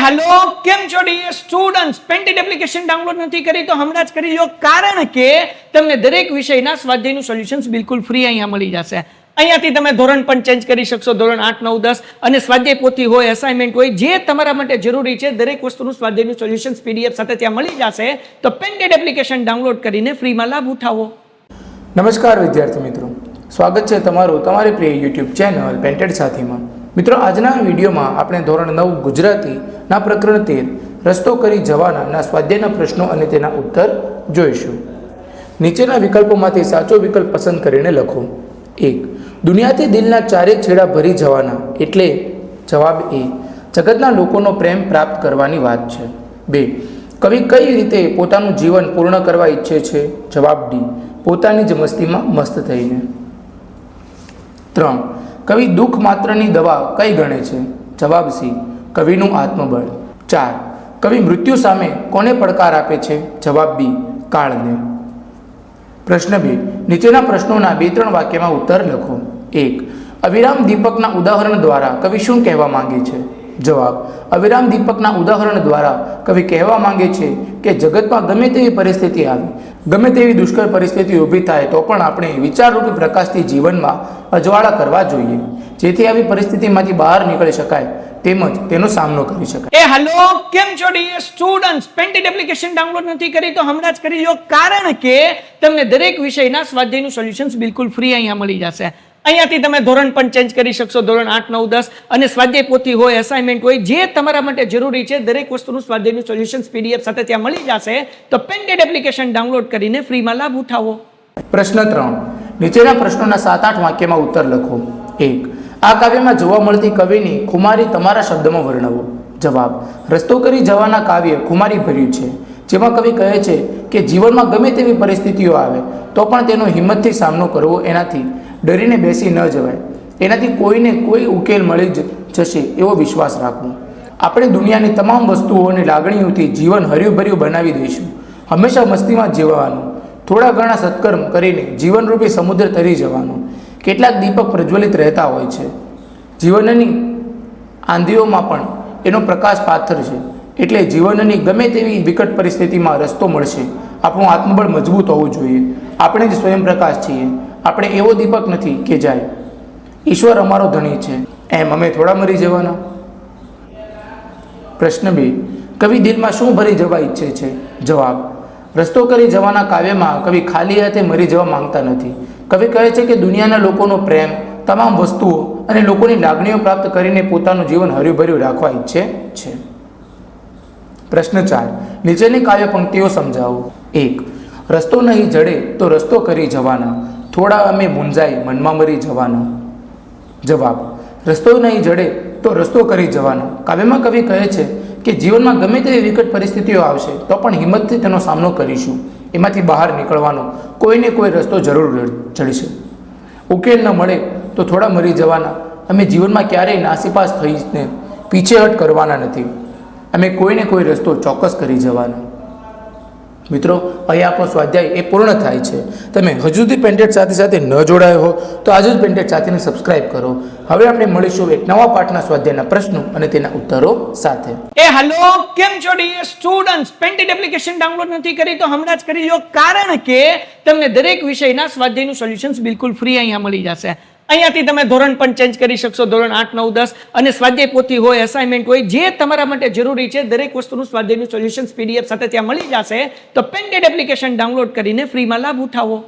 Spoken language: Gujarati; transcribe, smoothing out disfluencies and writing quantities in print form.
हेलो केम छो dear students painted application download નથી કરી તો હમણાં જ કરી લો કારણ કે તમને દરેક વિષયના સ્વાધ્યાયનું સોલ્યુશન્સ બિલકુલ ફ્રી અહીંયા મળી જશે અહીંયાથી તમે ધોરણ પણ ચેન્જ કરી શકશો ધોરણ 8 9 10 અને સ્વાધ્યાય પોથી હોય અસાઇનમેન્ટ હોય જે તમારા માટે જરૂરી છે દરેક વસ્તુનું સ્વાધ્યાયનું સોલ્યુશન્સ પીડીએફ સાથે ત્યાં મળી જશે તો પેન્ટેડ એપ્લિકેશન ડાઉનલોડ કરીને ફ્રીમાં લાભ ઉઠાવો। નમસ્કાર વિદ્યાર્થી મિત્રો, સ્વાગત છે તમારું તમારી પ્રિય યુટ્યુબ ચેનલ પેન્ટેડ સાથીમાં। મિત્રો આજના વિડીયોમાં આપણે ધોરણ 9 ગુજરાતીના પ્રકરણ 13 રસ્તો કરી જવાના સ્વાધ્યાયના પ્રશ્નો અને તેના ઉત્તર જોઈશું। નીચેના વિકલ્પોમાંથી સાચો વિકલ્પ પસંદ કરીને લખો। 1. દુનિયાથી દિલના ચારે છેડા ભરી જવાના એટલે જવાબ એ જગતના લોકોનો પ્રેમ પ્રાપ્ત કરવાની વાત છે। 2. કવિ કઈ રીતે પોતાનું જીવન પૂર્ણ કરવા ઈચ્છે છે? જવાબ ડી પોતાની જ મસ્તીમાં મસ્ત થઈને। 3. કવિ દુઃખ માત્રની દવા કઈ ગણે છે? જવાબ સી કવિનું આત્મબળ। 4. કવિ મૃત્યુ સામે કોને પડકાર આપે છે? જવાબ બી કાળને। પ્રશ્ન 2. નીચેના પ્રશ્નોના 2-3 વાક્યમાં ઉત્તર લખો। 1. અવિરામ દીપકના ઉદાહરણ દ્વારા કવિ શું કહેવા માંગે છે? જવાબ અવિરામ દીપકના ઉદાહરણ દ્વારા કવિ કહેવા માંગે છે કે જગતમાં ગમે તેવી પરિસ્થિતિ આવે, ગમે તેવી દુષ્કર પરિસ્થિતિ ઊભી થાય તો પણ આપણે વિચારરૂપી પ્રકાશથી જીવનમાં અજવાળા કરવા જોઈએ, જેથી આવી પરિસ્થિતિમાંથી બહાર નીકળી શકાય તેમજ તેનો સામનો કરી શકાય। હેલો કેમ છો dear students painted application download નથી કરી તો હમણાં જ કરી લો કારણ કે તમને દરેક વિષયના સ્વાધ્યાયનું સોલ્યુશન્સ બિલકુલ ફ્રી અહીંયા મળી જશે। અહીંયાથી તમે ધોરણ પણ ચેન્જ કરી શકશો ધોરણ 8 9 10 અને સ્વાધ્યાય પોથી હોય અસાઇનમેન્ટ હોય જે તમારા માટે જરૂરી છે દરેક વસ્તુનું સ્વાધ્યાયનું સોલ્યુશન્સ પીડીએફ સાથે ત્યાં મળી જશે તો પેન્ટેડ એપ્લિકેશન ડાઉનલોડ કરીને ફ્રીમાં લાભ ઉઠાવો। પ્રશ્ન 3. નીચેના પ્રશ્નોના 7-8 વાક્યમાં ઉત્તર લખો। 1. આ કાવ્યમાં જોવા મળતી કવિની ખુમારી તમારા શબ્દમાં વર્ણવો। જવાબ રસ્તો કરી જવાના કાવ્ય ખુમારી ભર્યું છે, જેમાં કવિ કહે છે કે જીવનમાં ગમે તેવી પરિસ્થિતિઓ આવે તો પણ તેનો હિંમતથી સામનો કરવો, એનાથી ડરીને બેસી ન જવાય, એનાથી કોઈને કોઈ ઉકેલ મળી જશે એવો વિશ્વાસ રાખવો। આપણે દુનિયાની તમામ વસ્તુઓ અને લાગણીઓથી જીવન હર્યુંભર્યું બનાવી દઈશું। હંમેશા મસ્તીમાં જીવવાનું, થોડા ઘણા સત્કર્મ કરીને જીવનરૂપી સમુદ્ર તરી જવાનું। કેટલાક દીપક પ્રજ્વલિત રહેતા હોય છે, જીવનની આંધીઓમાં પણ એનો પ્રકાશ પાથર છે, એટલે જીવનની ગમે તેવી વિકટ પરિસ્થિતિમાં રસ્તો મળશે। આપણું આત્મબળ મજબૂત હોવું જોઈએ, આપણે જ સ્વયં પ્રકાશ છીએ, આપણે એવો દીપક નથી કે જાય ઈશ્વર અમારો ધણી છે એમ અમે થોડા મરી જવાના। પ્રશ્ન 2. કવિ દિલમાં શું ભરી જવા ઈચ્છે છે? જવાબ રસ્તો કરી જવાના કાવ્યમાં કવિ ખાલી હાથે મરી જવા માંગતા નથી। કવિ કહે છે કે દુનિયાના લોકોનો પ્રેમ, તમામ વસ્તુઓ અને લોકોની લાગણીઓ પ્રાપ્ત કરીને પોતાનું જીવન હર્યુંભર્યું રાખવા ઈચ્છે છે। પ્રશ્ન 4. નીચેની કાવ્ય પંક્તિઓ સમજાવો। 1. રસ્તો નહીં જડે તો રસ્તો કરી જવાના, થોડા અમે મૂંઝાઈ મનમાં મરી જવાના। જવાબ રસ્તો નહીં જડે તો રસ્તો કરી જવાના કાવ્યમાં કવિ કહે છે કે જીવનમાં ગમે તેવી વિકટ પરિસ્થિતિઓ આવશે તો પણ હિંમતથી તેનો સામનો કરીશું, એમાંથી બહાર નીકળવાનો કોઈને કોઈ રસ્તો જરૂર જડશે। ઉકેલ ન મળે તો થોડા મરી જવાના, અમે જીવનમાં ક્યારેય નાસીપાસ થઈને પીછેહટ કરવાના નથી, અમે કોઈને કોઈ રસ્તો ચોક્કસ કરી જવાના। મિત્રો અહીં આપણો સ્વાધ્યાય એ પૂર્ણ થાય છે। તમે હજુ સુધી પેન્ટેડ સાથી સાથે ન જોડાયો હો તો આજે જ પેન્ટેડ સાથીને સબસ્ક્રાઇબ કરો। હવે આપણે મળીશું એક નવા પાઠના સ્વાધ્યાયના પ્રશ્નો અને તેના ઉત્તરો સાથે। હેલો કેમ છો dear students painted application download નથી કરી તો હમણાં જ કરી લો કારણ કે તમને દરેક વિષયના સ્વાધ્યાયનું સોલ્યુશન્સ બિલકુલ ફ્રી અહીંયા મળી જશે। અહીંયાથી તમે ધોરણ પણ ચેન્જ કરી શકશો ધોરણ 8 9 10 અને સ્વાધ્યાય પોથી હોય અસાઇનમેન્ટ હોય જે તમારા માટે જરૂરી છે દરેક વસ્તુનું સ્વાધ્યાયનું સોલ્યુશન્સ પીડીએફ સાથે ત્યાં મળી જશે તો પેન્ટેડ એપ્લિકેશન ડાઉનલોડ કરીને ફ્રીમાં લાભ ઉઠાવો।